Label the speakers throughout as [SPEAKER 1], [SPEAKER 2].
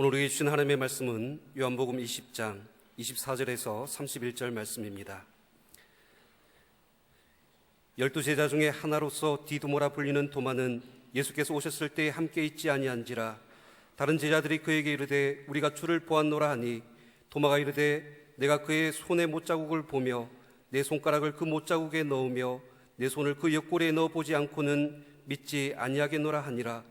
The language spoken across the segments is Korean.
[SPEAKER 1] 오늘 우리에게 주신 하나님의 말씀은 요한복음 20장 24절에서 31절 말씀입니다. 12제자 중에 하나로서 디두모라 불리는 도마는 예수께서 오셨을 때에 함께 있지 아니한지라. 다른 제자들이 그에게 이르되 우리가 주를 보았노라 하니 도마가 이르되 내가 그의 손에 못자국을 보며 내 손가락을 그 못자국에 넣으며 내 손을 그 옆구리에 넣어보지 않고는 믿지 아니하겠노라 하니라.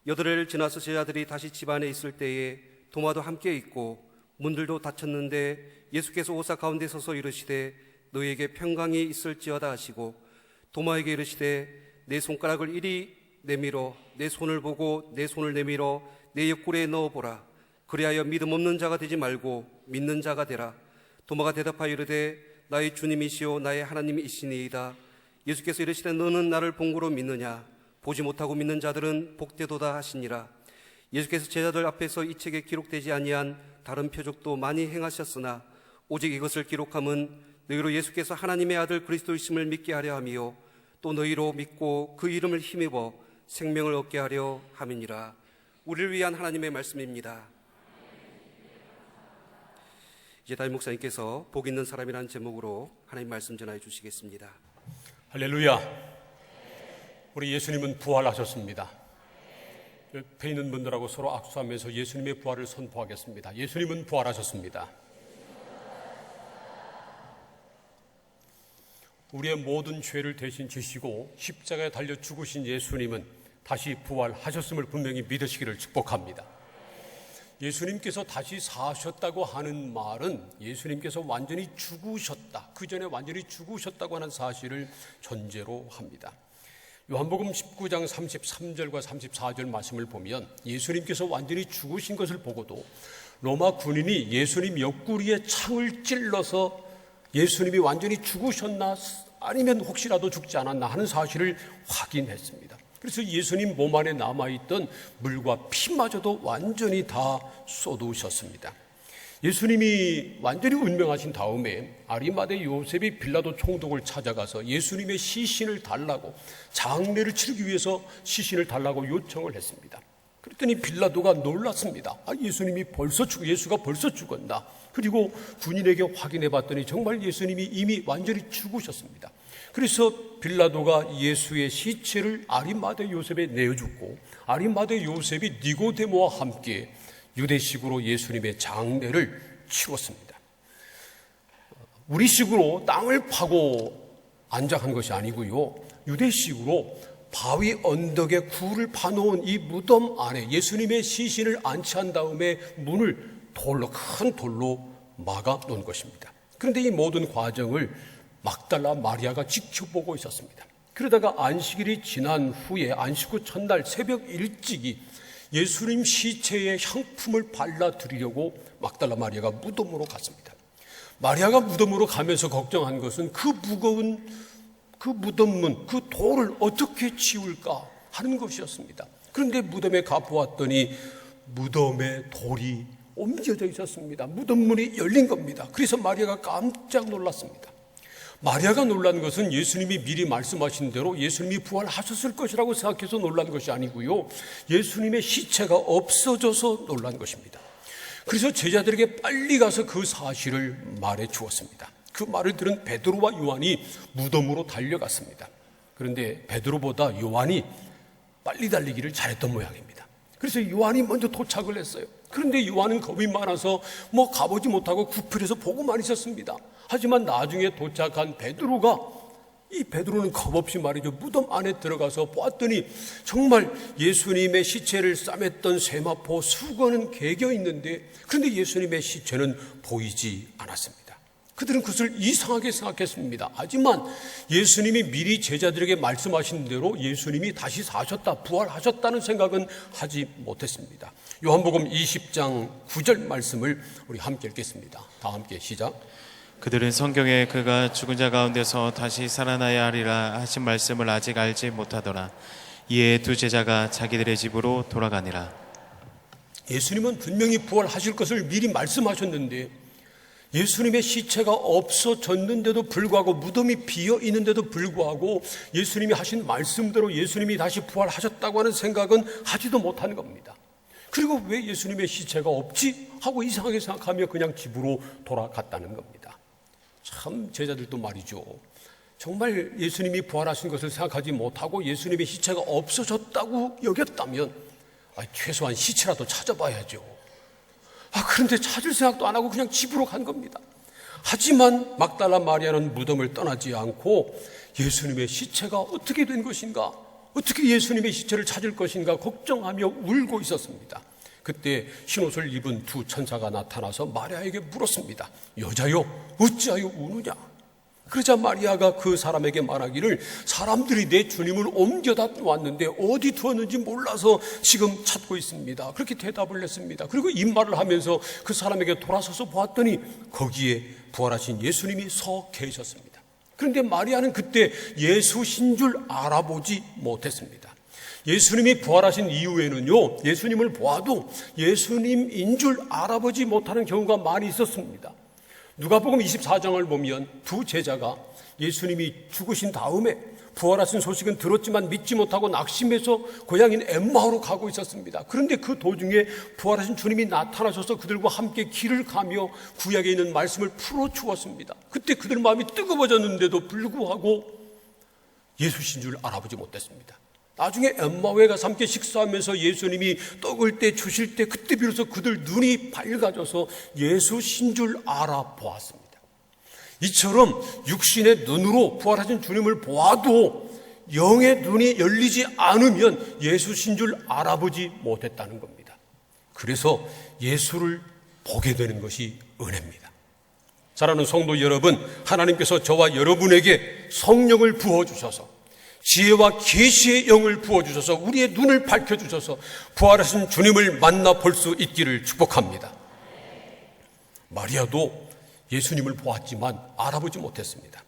[SPEAKER 1] 8회를 지나서 제자들이 다시 집 안에 있을 때에 도마도 함께 있고 문들도 닫혔는데 예수께서 오사 가운데 서서 이르시되 너희에게 평강이 있을지어다 하시고 도마에게 이르시되 내 손가락을 이리 내밀어 내 손을 보고 내 손을 내밀어 내 옆구리에 넣어보라. 그리하여 믿음 없는 자가 되지 말고 믿는 자가 되라. 도마가 대답하여 이르되 나의 주님이시오 나의 하나님이시니이다. 예수께서 이르시되 너는 나를 본 거로 믿느냐? 보지 못하고 믿는 자들은 복되도다 하시니라. 예수께서 제자들 앞에서 이 책에 기록되지 아니한 다른 표적도 많이 행하셨으나 오직 이것을 기록함은 너희로 예수께서 하나님의 아들 그리스도이심을 믿게 하려 함이요 또 너희로 믿고 그 이름을 힘입어 생명을 얻게 하려 함이니라. 우리를 위한 하나님의 말씀입니다. 이제 담임 목사님께서 복 있는 사람이라는 제목으로 하나님 말씀 전하여 주시겠습니다.
[SPEAKER 2] 할렐루야. 우리 예수님은 부활하셨습니다. 옆에 있는 분들하고 서로 악수하면서 예수님의 부활을 선포하겠습니다. 예수님은 부활하셨습니다. 우리의 모든 죄를 대신 지시고 십자가에 달려 죽으신 예수님은 다시 부활하셨음을 분명히 믿으시기를 축복합니다. 예수님께서 다시 사셨다고 하는 말은 예수님께서 완전히 죽으셨다, 그 전에 완전히 죽으셨다고 하는 사실을 전제로 합니다. 요한복음 19장 33절과 34절 말씀을 보면 예수님께서 완전히 죽으신 것을 보고도 로마 군인이 예수님 옆구리에 창을 찔러서 예수님이 완전히 죽으셨나 아니면 혹시라도 죽지 않았나 하는 사실을 확인했습니다. 그래서 예수님 몸 안에 남아있던 물과 피마저도 완전히 다 쏟으셨습니다. 예수님이 완전히 운명하신 다음에 아리마대 요셉이 빌라도 총독을 찾아가서 예수님의 시신을 달라고, 장례를 치르기 위해서 시신을 달라고 요청을 했습니다. 그랬더니 빌라도가 놀랐습니다. 예수가 벌써 죽었나? 그리고 군인에게 확인해 봤더니 정말 예수님이 이미 완전히 죽으셨습니다. 그래서 빌라도가 예수의 시체를 아리마대 요셉에 내어주고 아리마대 요셉이 니고데모와 함께 유대식으로 예수님의 장례를 치렀습니다. 우리식으로 땅을 파고 안장한 것이 아니고요, 유대식으로 바위 언덕에 굴을 파놓은 이 무덤 안에 예수님의 시신을 안치한 다음에 문을 큰 돌로 막아 놓은 것입니다. 그런데 이 모든 과정을 막달라 마리아가 지켜보고 있었습니다. 그러다가 안식일이 지난 후에 안식 후 첫날 새벽 일찍이 예수님 시체에 향품을 발라드리려고 막달라 마리아가 무덤으로 갔습니다. 마리아가 무덤으로 가면서 걱정한 것은 그 무거운 그 무덤문, 그 돌을 어떻게 치울까 하는 것이었습니다. 그런데 무덤에 가보았더니 무덤에 돌이 옮겨져 있었습니다. 무덤문이 열린 겁니다. 그래서 마리아가 깜짝 놀랐습니다. 마리아가 놀란 것은 예수님이 미리 말씀하신 대로 예수님이 부활하셨을 것이라고 생각해서 놀란 것이 아니고요, 예수님의 시체가 없어져서 놀란 것입니다. 그래서 제자들에게 빨리 가서 그 사실을 말해 주었습니다. 그 말을 들은 베드로와 요한이 무덤으로 달려갔습니다. 그런데 베드로보다 요한이 빨리 달리기를 잘했던 모양입니다. 그래서 요한이 먼저 도착을 했어요. 그런데 요한은 겁이 많아서 가보지 못하고 구필해서 보고만 있었습니다. 하지만 나중에 도착한 베드로는 겁없이 말이죠, 무덤 안에 들어가서 보았더니 정말 예수님의 시체를 싸맸던 세마포 수건은 개겨 있는데, 그런데 예수님의 시체는 보이지 않았습니다. 그들은 그것을 이상하게 생각했습니다. 하지만 예수님이 미리 제자들에게 말씀하신 대로 예수님이 다시 사셨다, 부활하셨다는 생각은 하지 못했습니다. 요한복음 20장 9절 말씀을 우리 함께 읽겠습니다. 다 함께 시작.
[SPEAKER 3] 그들은 성경에 그가 죽은 자 가운데서 다시 살아나야 하리라 하신 말씀을 아직 알지 못하더라. 이에 두 제자가 자기들의 집으로 돌아가니라.
[SPEAKER 2] 예수님은 분명히 부활하실 것을 미리 말씀하셨는데 예수님의 시체가 없어졌는데도 불구하고, 무덤이 비어 있는데도 불구하고 예수님이 하신 말씀대로 예수님이 다시 부활하셨다고 하는 생각은 하지도 못한 겁니다. 그리고 왜 예수님의 시체가 없지? 하고 이상하게 생각하며 그냥 집으로 돌아갔다는 겁니다. 참 제자들도 말이죠, 정말 예수님이 부활하신 것을 생각하지 못하고 예수님의 시체가 없어졌다고 여겼다면 최소한 시체라도 찾아봐야죠. 그런데 찾을 생각도 안 하고 그냥 집으로 간 겁니다. 하지만 막달라 마리아는 무덤을 떠나지 않고 예수님의 시체가 어떻게 된 것인가, 어떻게 예수님의 시체를 찾을 것인가 걱정하며 울고 있었습니다. 그때 흰옷을 입은 두 천사가 나타나서 마리아에게 물었습니다. 여자여, 어찌하여 우느냐? 그러자 마리아가 그 사람에게 말하기를, 사람들이 내 주님을 옮겨다 왔는데 어디 두었는지 몰라서 지금 찾고 있습니다. 그렇게 대답을 했습니다. 그리고 이 말을 하면서 그 사람에게 돌아서서 보았더니 거기에 부활하신 예수님이 서 계셨습니다. 그런데 마리아는 그때 예수신 줄 알아보지 못했습니다. 예수님이 부활하신 이후에는요, 예수님을 보아도 예수님인 줄 알아보지 못하는 경우가 많이 있었습니다. 누가복음 24장을 보면 두 제자가 예수님이 죽으신 다음에 부활하신 소식은 들었지만 믿지 못하고 낙심해서 고향인 엠마오로 가고 있었습니다. 그런데 그 도중에 부활하신 주님이 나타나셔서 그들과 함께 길을 가며 구약에 있는 말씀을 풀어주었습니다. 그때 그들 마음이 뜨거워졌는데도 불구하고 예수신 줄 알아보지 못했습니다. 나중에 엠마오에 가서 함께 식사하면서 예수님이 떡을 떼 주실 때 그때 비로소 그들 눈이 밝아져서 예수신 줄 알아보았습니다. 이처럼 육신의 눈으로 부활하신 주님을 보아도 영의 눈이 열리지 않으면 예수신 줄 알아보지 못했다는 겁니다. 그래서 예수를 보게 되는 것이 은혜입니다. 사랑하는 성도 여러분, 하나님께서 저와 여러분에게 성령을 부어주셔서 지혜와 계시의 영을 부어주셔서 우리의 눈을 밝혀주셔서 부활하신 주님을 만나볼 수 있기를 축복합니다. 마리아도 예수님을 보았지만 알아보지 못했습니다.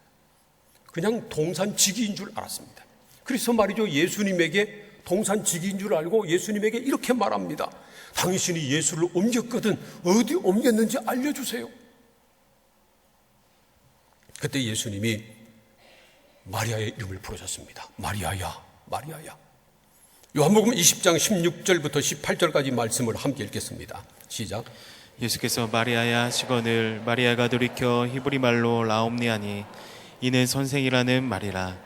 [SPEAKER 2] 그냥 동산지기인 줄 알았습니다. 그래서 말이죠, 예수님에게 동산지기인 줄 알고 예수님에게 이렇게 말합니다. 당신이 예수를 옮겼거든 어디 옮겼는지 알려주세요. 그때 예수님이 마리아의 이름을 부르셨습니다. 마리아야, 마리아야. 요한복음 20장 16절부터 18절까지 말씀을 함께 읽겠습니다. 시작.
[SPEAKER 3] 예수께서 마리아야 하시거늘 마리아가 돌이켜 히브리 말로 라옴니 하니 이는 선생이라는 말이라.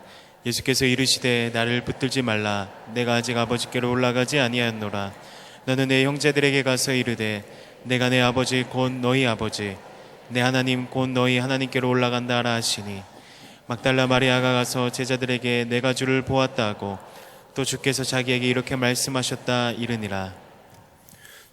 [SPEAKER 3] 예수께서 이르시되 나를 붙들지 말라. 내가 아직 아버지께로 올라가지 아니하였노라. 너는 내 형제들에게 가서 이르되 내가 내 아버지 곧 너희 아버지 내 하나님 곧 너희 하나님께로 올라간다 하라 하시니 막달라 마리아가 가서 제자들에게 내가 주를 보았다 하고 또 주께서 자기에게 이렇게 말씀하셨다 이르니라.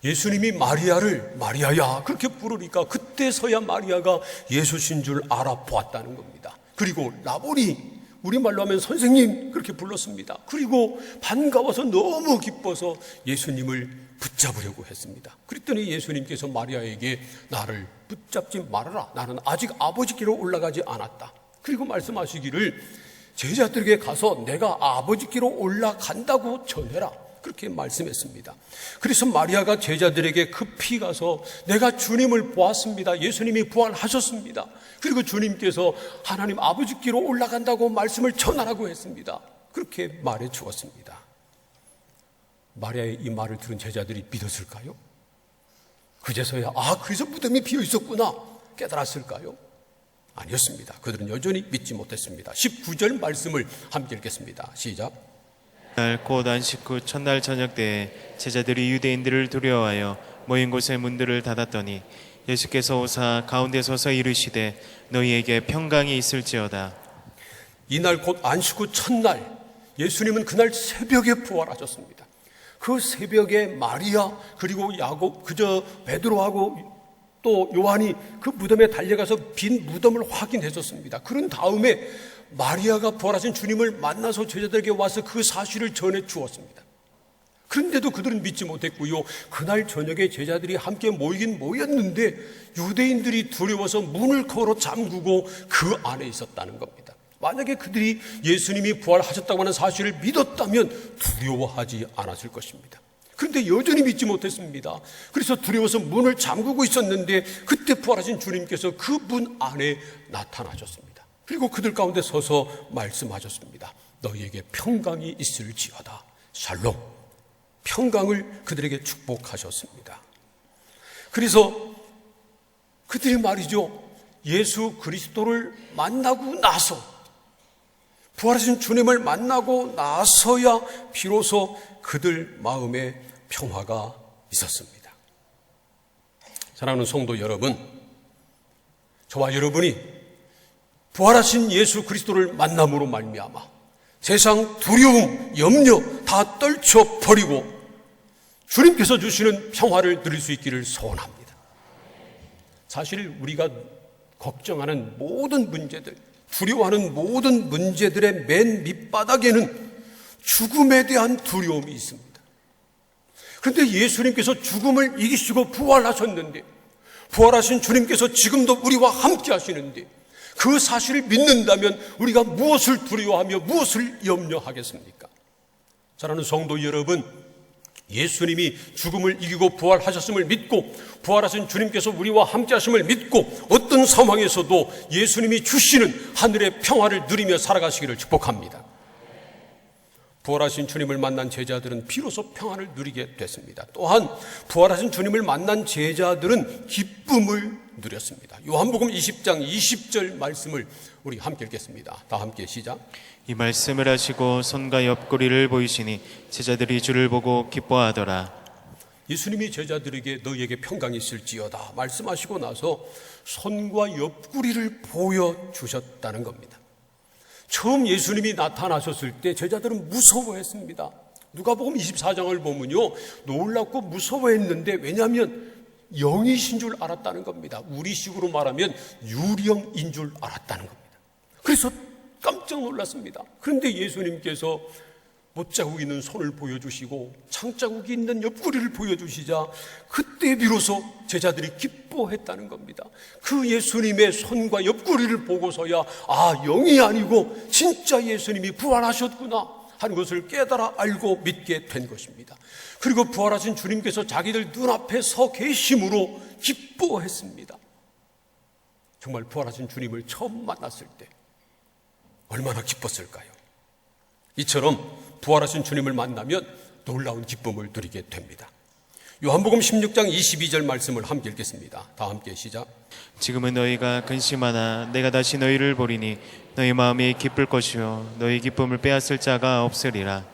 [SPEAKER 2] 예수님이 마리아를 마리아야 그렇게 부르니까 그때서야 마리아가 예수신 줄 알아보았다는 겁니다. 그리고 라보니, 우리말로 하면 선생님 그렇게 불렀습니다. 그리고 반가워서 너무 기뻐서 예수님을 붙잡으려고 했습니다. 그랬더니 예수님께서 마리아에게 나를 붙잡지 말아라. 나는 아직 아버지께로 올라가지 않았다. 그리고 말씀하시기를 제자들에게 가서 내가 아버지께로 올라간다고 전해라. 그렇게 말씀했습니다. 그래서 마리아가 제자들에게 급히 가서 내가 주님을 보았습니다. 예수님이 부활하셨습니다. 그리고 주님께서 하나님 아버지께로 올라간다고 말씀을 전하라고 했습니다. 그렇게 말해 주었습니다. 마리아의 이 말을 들은 제자들이 믿었을까요? 그제서야 그래서 무덤이 비어 있었구나 깨달았을까요? 아니었습니다. 그들은 여전히 믿지 못했습니다. 19절 말씀을 함께 읽겠습니다. 시작.
[SPEAKER 3] 날 곧 안식 후 첫날 저녁 때에 제자들이 유대인들을 두려워하여 모인 곳의 문들을 닫았더니 예수께서 오사 가운데 서서 이르시되 너희에게 평강이 있을지어다.
[SPEAKER 2] 이날 곧 안식 후 첫날 예수님은 그날 새벽에 부활하셨습니다. 그 새벽에 마리아 그리고 야곱 그저 베드로하고 또 요한이 그 무덤에 달려가서 빈 무덤을 확인했었습니다. 그런 다음에 마리아가 부활하신 주님을 만나서 제자들에게 와서 그 사실을 전해 주었습니다. 그런데도 그들은 믿지 못했고요. 그날 저녁에 제자들이 함께 모이긴 모였는데 유대인들이 두려워서 문을 걸어 잠그고 그 안에 있었다는 겁니다. 만약에 그들이 예수님이 부활하셨다고 하는 사실을 믿었다면 두려워하지 않았을 것입니다. 그런데 여전히 믿지 못했습니다. 그래서 두려워서 문을 잠그고 있었는데 그때 부활하신 주님께서 그 문 안에 나타나셨습니다. 그리고 그들 가운데 서서 말씀하셨습니다. 너희에게 평강이 있을지어다. 샬롬. 평강을 그들에게 축복하셨습니다. 그래서 그들이 말이죠, 예수 그리스도를 만나고 나서, 부활하신 주님을 만나고 나서야 비로소 그들 마음에 평화가 있었습니다. 사랑하는 성도 여러분, 저와 여러분이 부활하신 예수 그리스도를 만남으로 말미암아 세상 두려움, 염려 다 떨쳐버리고 주님께서 주시는 평화를 누릴 수 있기를 소원합니다. 사실 우리가 걱정하는 모든 문제들, 두려워하는 모든 문제들의 맨 밑바닥에는 죽음에 대한 두려움이 있습니다. 그런데 예수님께서 죽음을 이기시고 부활하셨는데, 부활하신 주님께서 지금도 우리와 함께 하시는데, 그 사실을 믿는다면 우리가 무엇을 두려워하며 무엇을 염려하겠습니까? 사랑하는 성도 여러분, 예수님이 죽음을 이기고 부활하셨음을 믿고 부활하신 주님께서 우리와 함께 하심을 믿고 어떤 상황에서도 예수님이 주시는 하늘의 평화를 누리며 살아가시기를 축복합니다. 부활하신 주님을 만난 제자들은 비로소 평화를 누리게 됐습니다. 또한 부활하신 주님을 만난 제자들은 기쁨을 누렸습니다. 요한복음 20장 20절 말씀을 우리 함께 읽겠습니다. 다 함께 시작.
[SPEAKER 3] 이 말씀을 하시고 손과 옆구리를 보이시니 제자들이 주를 보고 기뻐하더라.
[SPEAKER 2] 예수님이 제자들에게 너희에게 평강이 있을지어다 말씀하시고 나서 손과 옆구리를 보여주셨다는 겁니다. 처음 예수님이 나타나셨을 때 제자들은 무서워했습니다. 누가복음 24장을 보면요, 놀랍고 무서워했는데, 왜냐하면 영이신 줄 알았다는 겁니다. 우리식으로 말하면 유령인 줄 알았다는 겁니다. 그래서 깜짝 놀랐습니다. 그런데 예수님께서 못자국이 있는 손을 보여주시고 창자국이 있는 옆구리를 보여주시자 그때 비로소 제자들이 기뻐했다는 겁니다. 그 예수님의 손과 옆구리를 보고서야 영이 아니고 진짜 예수님이 부활하셨구나 하는 것을 깨달아 알고 믿게 된 것입니다. 그리고 부활하신 주님께서 자기들 눈앞에 서 계심으로 기뻐했습니다. 정말 부활하신 주님을 처음 만났을 때 얼마나 기뻤을까요? 이처럼 부활하신 주님을 만나면 놀라운 기쁨을 누리게 됩니다. 요한복음 16장 22절 말씀을 함께 읽겠습니다. 다 함께 시작.
[SPEAKER 3] 지금은 너희가 근심하나 내가 다시 너희를 보리니 너희 마음이 기쁠 것이요 너희 기쁨을 빼앗을 자가 없으리라.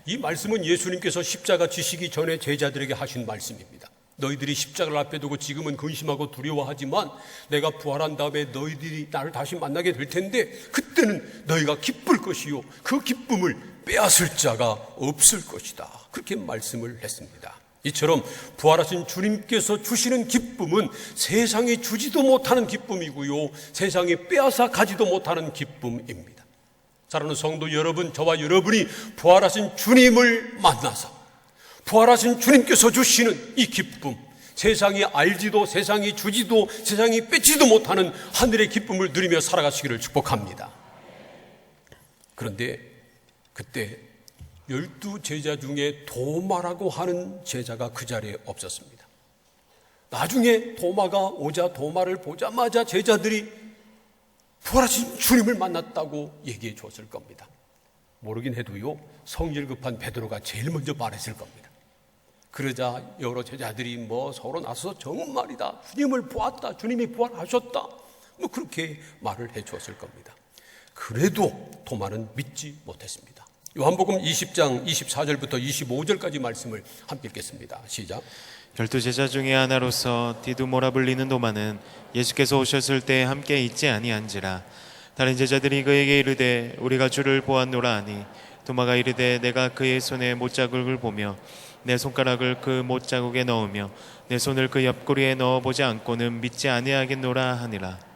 [SPEAKER 2] 이 말씀은 예수님께서 십자가 지시기 전에 제자들에게 하신 말씀입니다. 너희들이 십자가를 앞에 두고 지금은 근심하고 두려워하지만 내가 부활한 다음에 너희들이 나를 다시 만나게 될 텐데 그때는 너희가 기쁠 것이요 그 기쁨을 빼앗을 자가 없을 것이다. 그렇게 말씀을 했습니다. 이처럼 부활하신 주님께서 주시는 기쁨은 세상이 주지도 못하는 기쁨이고요, 세상이 빼앗아 가지도 못하는 기쁨입니다. 사랑하는 성도 여러분, 저와 여러분이 부활하신 주님을 만나서 부활하신 주님께서 주시는 이 기쁨, 세상이 알지도 세상이 주지도 세상이 뺏지도 못하는 하늘의 기쁨을 누리며 살아가시기를 축복합니다. 그런데 그때 12제자 중에 도마라고 하는 제자가 그 자리에 없었습니다. 나중에 도마가 오자 도마를 보자마자 제자들이 부활하신 주님을 만났다고 얘기해 줬을 겁니다. 모르긴 해도요, 성질 급한 베드로가 제일 먼저 말했을 겁니다. 그러자 여러 제자들이 서로 나서서 정말이다, 주님을 보았다, 주님이 부활하셨다, 그렇게 말을 해 주었을 겁니다. 그래도 도마는 믿지 못했습니다. 요한복음 20장 24절부터 25절까지 말씀을 함께 읽겠습니다. 시작.
[SPEAKER 3] 12제자 중에 하나로서 디두모라 불리는 도마는 예수께서 오셨을 때 함께 있지 아니한지라. 다른 제자들이 그에게 이르되 우리가 주를 보았노라 하니 도마가 이르되 내가 그의 손에 못자국을 보며 내 손가락을 그 못자국에 넣으며 내 손을 그 옆구리에 넣어보지 않고는 믿지 아니하겠노라 하니라.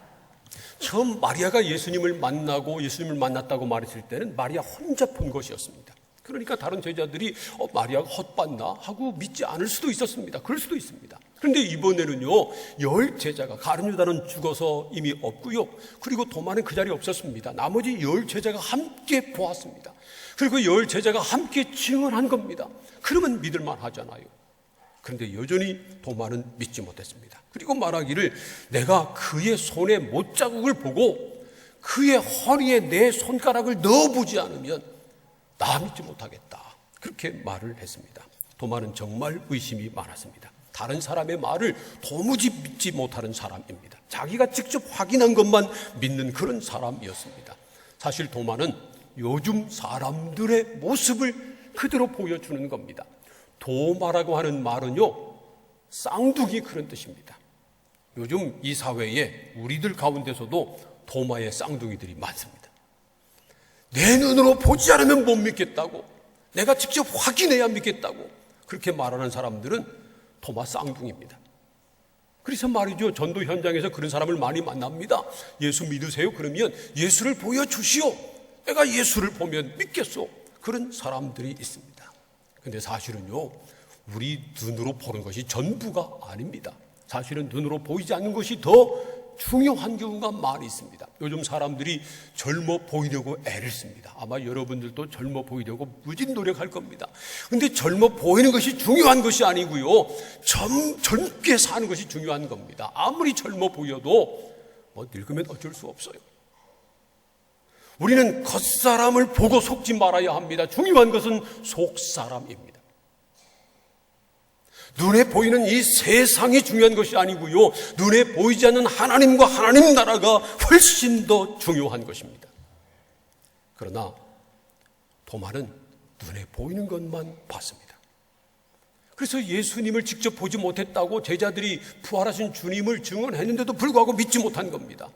[SPEAKER 2] 처음 마리아가 예수님을 만나고 예수님을 만났다고 말했을 때는 마리아 혼자 본 것이었습니다. 그러니까 다른 제자들이 마리아가 헛봤나 하고 믿지 않을 수도 있었습니다. 그럴 수도 있습니다. 그런데 이번에는요, 10제자가, 가룟 유다는 죽어서 이미 없고요, 그리고 도마는 그 자리에 없었습니다. 나머지 10제자가 함께 보았습니다. 그리고 10제자가 함께 증언한 겁니다. 그러면 믿을만 하잖아요. 그런데 여전히 도마는 믿지 못했습니다. 그리고 말하기를 내가 그의 손에 못자국을 보고 그의 허리에 내 손가락을 넣어보지 않으면 나 믿지 못하겠다, 그렇게 말을 했습니다. 도마는 정말 의심이 많았습니다. 다른 사람의 말을 도무지 믿지 못하는 사람입니다. 자기가 직접 확인한 것만 믿는 그런 사람이었습니다. 사실 도마는 요즘 사람들의 모습을 그대로 보여주는 겁니다. 도마라고 하는 말은요, 쌍둥이 그런 뜻입니다. 요즘 이 사회에 우리들 가운데서도 도마의 쌍둥이들이 많습니다. 내 눈으로 보지 않으면 못 믿겠다고, 내가 직접 확인해야 믿겠다고 그렇게 말하는 사람들은 도마 쌍둥이입니다. 그래서 말이죠, 전도 현장에서 그런 사람을 많이 만납니다. 예수 믿으세요? 그러면 예수를 보여주시오. 내가 예수를 보면 믿겠소. 그런 사람들이 있습니다. 근데 사실은요, 우리 눈으로 보는 것이 전부가 아닙니다. 사실은 눈으로 보이지 않는 것이 더 중요한 경우가 많이 있습니다. 요즘 사람들이 젊어 보이려고 애를 씁니다. 아마 여러분들도 젊어 보이려고 무진 노력할 겁니다. 근데 젊어 보이는 것이 중요한 것이 아니고요, 젊게 사는 것이 중요한 겁니다. 아무리 젊어 보여도 늙으면 어쩔 수 없어요. 우리는 겉사람을 보고 속지 말아야 합니다. 중요한 것은 속사람입니다. 눈에 보이는 이 세상이 중요한 것이 아니고요, 눈에 보이지 않는 하나님과 하나님 나라가 훨씬 더 중요한 것입니다. 그러나 도마는 눈에 보이는 것만 봤습니다. 그래서 예수님을 직접 보지 못했다고 제자들이 부활하신 주님을 증언했는데도 불구하고 믿지 못한 겁니다.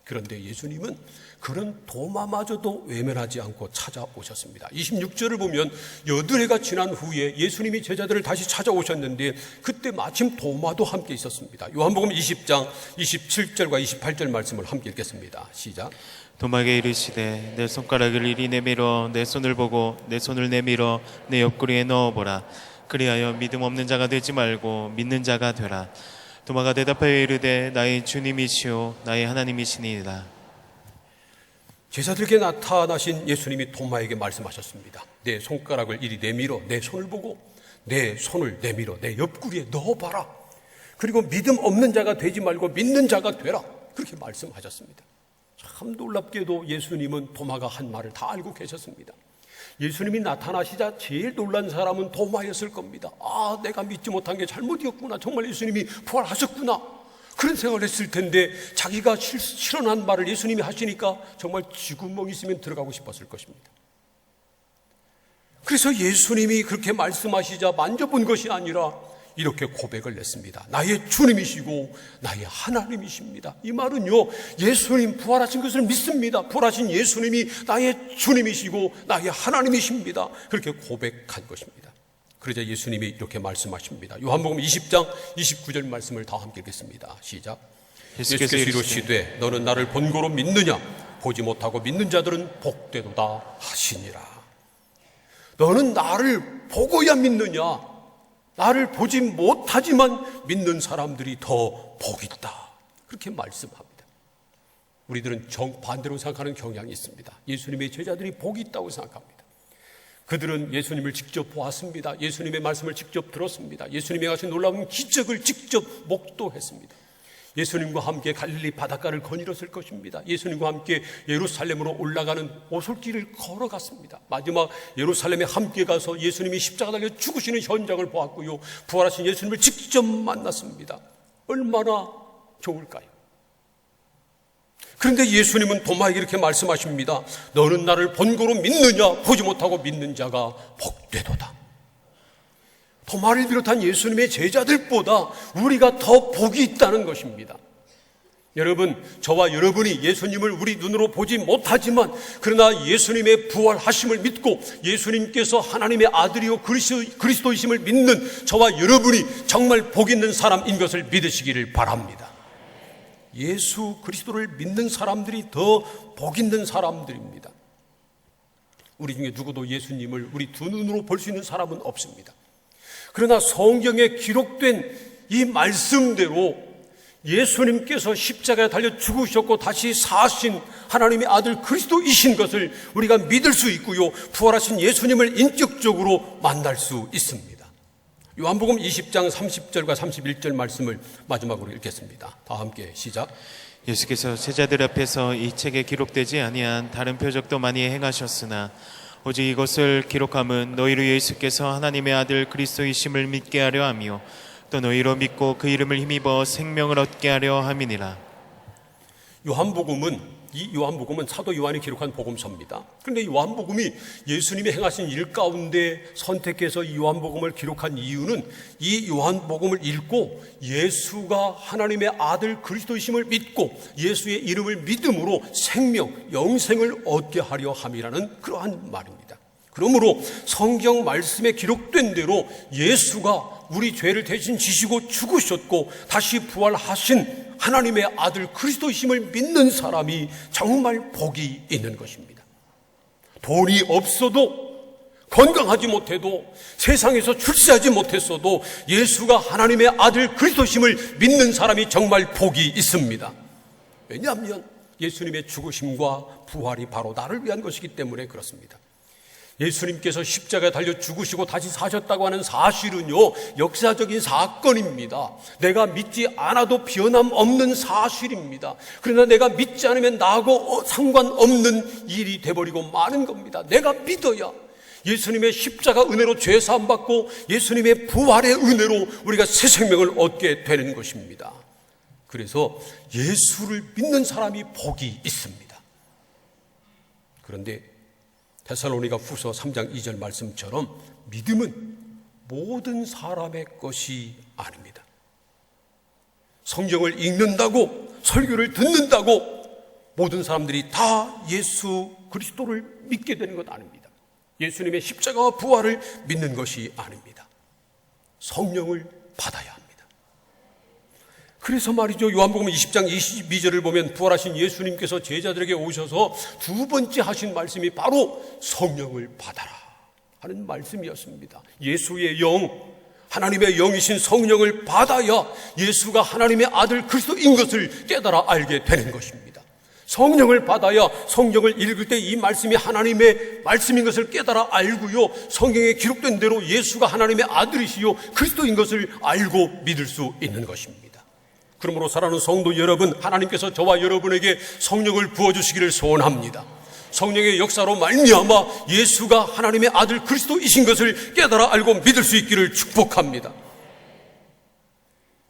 [SPEAKER 2] 그런데 예수님은 그런 도마마저도 외면하지 않고 찾아오셨습니다. 26절을 보면 8해가 지난 후에 예수님이 제자들을 다시 찾아오셨는데 그때 마침 도마도 함께 있었습니다. 요한복음 20장 27절과 28절 말씀을 함께 읽겠습니다. 시작.
[SPEAKER 3] 도마에게 이르시되 내 손가락을 이리 내밀어 내 손을 보고 내 손을 내밀어 내 옆구리에 넣어보라. 그리하여 믿음 없는 자가 되지 말고 믿는 자가 되라. 도마가 대답하여 이르되 나의 주님이시오 나의 하나님이시니이다.
[SPEAKER 2] 제자들에게 나타나신 예수님이 도마에게 말씀하셨습니다. 내 손가락을 이리 내밀어 내 손을 보고 내 손을 내밀어 내 옆구리에 넣어봐라. 그리고 믿음 없는 자가 되지 말고 믿는 자가 되라. 그렇게 말씀하셨습니다. 참 놀랍게도 예수님은 도마가 한 말을 다 알고 계셨습니다. 예수님이 나타나시자 제일 놀란 사람은 도마였을 겁니다. 아, 내가 믿지 못한 게 잘못이었구나. 정말 예수님이 부활하셨구나. 그런 생각을 했을 텐데 자기가 실현한 말을 예수님이 하시니까 정말 쥐구멍 있으면 들어가고 싶었을 것입니다. 그래서 예수님이 그렇게 말씀하시자 만져본 것이 아니라 이렇게 고백을 냈습니다. 나의 주님이시고 나의 하나님이십니다. 이 말은요, 예수님 부활하신 것을 믿습니다. 부활하신 예수님이 나의 주님이시고 나의 하나님이십니다. 그렇게 고백한 것입니다. 그러자 예수님이 이렇게 말씀하십니다. 요한복음 20장 29절 말씀을 다 함께 읽겠습니다. 시작. 예수께서 이르시되 너는 나를 본고로 믿느냐? 보지 못하고 믿는 자들은 복되도다 하시니라. 너는 나를 보고야 믿느냐? 나를 보지 못하지만 믿는 사람들이 더 복이 있다. 그렇게 말씀합니다. 우리들은 정반대로 생각하는 경향이 있습니다. 예수님의 제자들이 복이 있다고 생각합니다. 그들은 예수님을 직접 보았습니다. 예수님의 말씀을 직접 들었습니다. 예수님이 하신 놀라운 기적을 직접 목도했습니다. 예수님과 함께 갈릴리 바닷가를 거닐었을 것입니다. 예수님과 함께 예루살렘으로 올라가는 오솔길을 걸어갔습니다. 마지막 예루살렘에 함께 가서 예수님이 십자가 달려 죽으시는 현장을 보았고요, 부활하신 예수님을 직접 만났습니다. 얼마나 좋을까요? 그런데 예수님은 도마에게 이렇게 말씀하십니다. 너는 나를 본고로 믿느냐? 보지 못하고 믿는 자가 복되도다. 도마를 비롯한 예수님의 제자들보다 우리가 더 복이 있다는 것입니다. 여러분, 저와 여러분이 예수님을 우리 눈으로 보지 못하지만 그러나 예수님의 부활하심을 믿고 예수님께서 하나님의 아들이요 그리스도이심을 믿는 저와 여러분이 정말 복 있는 사람인 것을 믿으시기를 바랍니다. 예수 그리스도를 믿는 사람들이 더 복 있는 사람들입니다. 우리 중에 누구도 예수님을 우리 두 눈으로 볼 수 있는 사람은 없습니다. 그러나 성경에 기록된 이 말씀대로 예수님께서 십자가에 달려 죽으셨고 다시 사신 하나님의 아들 그리스도이신 것을 우리가 믿을 수 있고요, 부활하신 예수님을 인격적으로 만날 수 있습니다. 요한복음 20장 30절과 31절 말씀을 마지막으로 읽겠습니다. 다 함께 시작.
[SPEAKER 3] 예수께서 제자들 앞에서 이 책에 기록되지 아니한 다른 표적도 많이 행하셨으나 오직 이것을 기록함은 너희로 예수께서 하나님의 아들 그리스도이심을 믿게 하려 하며 또 너희로 믿고 그 이름을 힘입어 생명을 얻게 하려 함이니라.
[SPEAKER 2] 이 요한복음은 사도 요한이 기록한 복음서입니다. 그런데 이 요한복음이 예수님이 행하신 일 가운데 선택해서 이 요한복음을 기록한 이유는 이 요한복음을 읽고 예수가 하나님의 아들 그리스도이심을 믿고 예수의 이름을 믿음으로 생명, 영생을 얻게 하려 함이라는 그러한 말입니다. 그러므로 성경 말씀에 기록된 대로 예수가 우리 죄를 대신 지시고 죽으셨고 다시 부활하신 하나님의 아들 그리스도이심을 믿는 사람이 정말 복이 있는 것입니다. 돈이 없어도, 건강하지 못해도, 세상에서 출세하지 못했어도 예수가 하나님의 아들 그리스도이심을 믿는 사람이 정말 복이 있습니다. 왜냐하면 예수님의 죽으심과 부활이 바로 나를 위한 것이기 때문에 그렇습니다. 예수님께서 십자가에 달려 죽으시고 다시 사셨다고 하는 사실은요, 역사적인 사건입니다. 내가 믿지 않아도 변함없는 사실입니다. 그러나 내가 믿지 않으면 나하고 상관없는 일이 돼버리고 마는 겁니다. 내가 믿어야 예수님의 십자가 은혜로 죄 사함 받고 예수님의 부활의 은혜로 우리가 새 생명을 얻게 되는 것입니다. 그래서 예수를 믿는 사람이 복이 있습니다. 그런데 데살로니가 후서 3장 2절 말씀처럼 믿음은 모든 사람의 것이 아닙니다. 성경을 읽는다고, 설교를 듣는다고 모든 사람들이 다 예수 그리스도를 믿게 되는 것 아닙니다. 예수님의 십자가와 부활을 믿는 것이 아닙니다. 성령을 받아야 합니다. 그래서 말이죠, 요한복음 20장 22절을 보면 부활하신 예수님께서 제자들에게 오셔서 두 번째 하신 말씀이 바로 성령을 받아라 하는 말씀이었습니다. 예수의 영, 하나님의 영이신 성령을 받아야 예수가 하나님의 아들 그리스도인 것을 깨달아 알게 되는 것입니다. 성령을 받아야 성경을 읽을 때 이 말씀이 하나님의 말씀인 것을 깨달아 알고요, 성경에 기록된 대로 예수가 하나님의 아들이시요 그리스도인 것을 알고 믿을 수 있는 것입니다. 그러므로 사랑하는 성도 여러분, 하나님께서 저와 여러분에게 성령을 부어주시기를 소원합니다. 성령의 역사로 말미암아 예수가 하나님의 아들 그리스도이신 것을 깨달아 알고 믿을 수 있기를 축복합니다.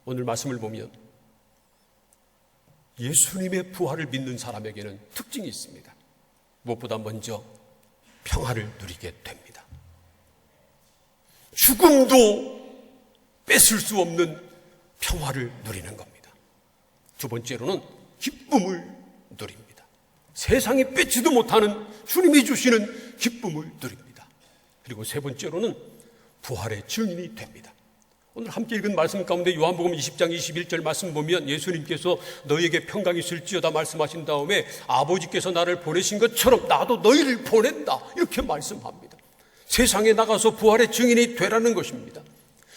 [SPEAKER 2] 오늘 말씀을 보면 예수님의 부활을 믿는 사람에게는 특징이 있습니다. 무엇보다 먼저 평화를 누리게 됩니다. 죽음도 뺏을 수 없는 평화를 누리는 겁니다. 두 번째로는 기쁨을 누립니다. 세상에 뺏지도 못하는 주님이 주시는 기쁨을 누립니다. 그리고 세 번째로는 부활의 증인이 됩니다. 오늘 함께 읽은 말씀 가운데 요한복음 20장 21절 말씀 보면 예수님께서 너희에게 평강이 있을지어다 말씀하신 다음에 아버지께서 나를 보내신 것처럼 나도 너희를 보낸다 이렇게 말씀합니다. 세상에 나가서 부활의 증인이 되라는 것입니다.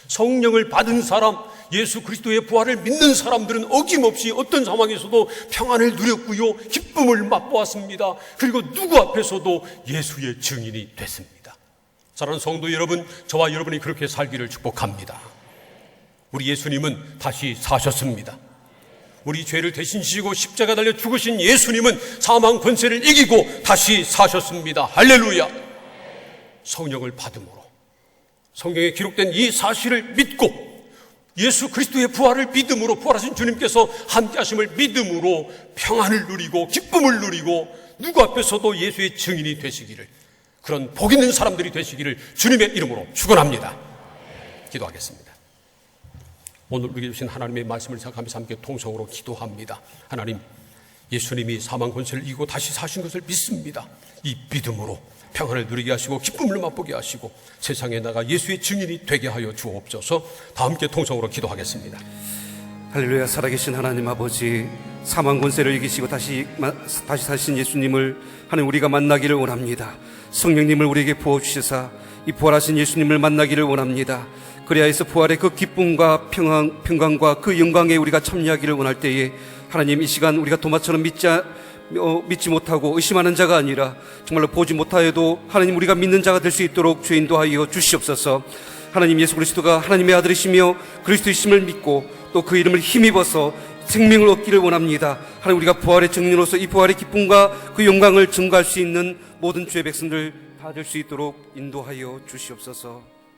[SPEAKER 2] 성령을 받은 사람, 예수 그리스도의 부활을 믿는 사람들은 어김없이 어떤 상황에서도 평안을 누렸고요, 기쁨을 맛보았습니다. 그리고 누구 앞에서도 예수의 증인이 됐습니다. 사랑하는 성도 여러분, 저와 여러분이 그렇게 살기를 축복합니다. 우리 예수님은 다시 사셨습니다. 우리 죄를 대신 지시고 십자가 달려 죽으신 예수님은 사망 권세를 이기고 다시 사셨습니다. 할렐루야. 성령을 받음으로, 성경에 기록된 이 사실을 믿고 예수 그리스도의 부활을 믿음으로, 부활하신 주님께서 함께 하심을 믿음으로 평안을 누리고 기쁨을 누리고 누구 앞에서도 예수의 증인이 되시기를, 그런 복 있는 사람들이 되시기를 주님의 이름으로 축원합니다. 기도하겠습니다. 오늘 우리에게 주신 하나님의 말씀을 생각하면서 함께 통성으로 기도합니다. 하나님, 예수님이 사망 권세를 이기고 다시 사신 것을 믿습니다. 이 믿음으로 평안을 누리게 하시고 기쁨을 맛보게 하시고 세상에 나가 예수의 증인이 되게 하여 주옵소서. 다 함께 통성으로 기도하겠습니다.
[SPEAKER 1] 할렐루야. 살아계신 하나님 아버지, 사망 권세를 이기시고 다시 사신 예수님을 하나님 우리가 만나기를 원합니다. 성령님을 우리에게 부어주시사 이 부활하신 예수님을 만나기를 원합니다. 그래야 해서 부활의 그 기쁨과 평강과 그 영광에 우리가 참여하기를 원할 때에 하나님, 이 시간 우리가 도마처럼 믿지 못하고 의심하는 자가 아니라 정말로 보지 못하여도 하나님 우리가 믿는 자가 될 수 있도록 주의 인도하여 주시옵소서. 하나님, 예수 그리스도가 하나님의 아들이시며 그리스도이심을 믿고 또 그 이름을 힘입어서 생명을 얻기를 원합니다. 하나님, 우리가 부활의 증인으로서 이 부활의 기쁨과 그 영광을 증거할 수 있는 모든 주의 백성들 찾을 수 있도록 인도하여 주시옵소서.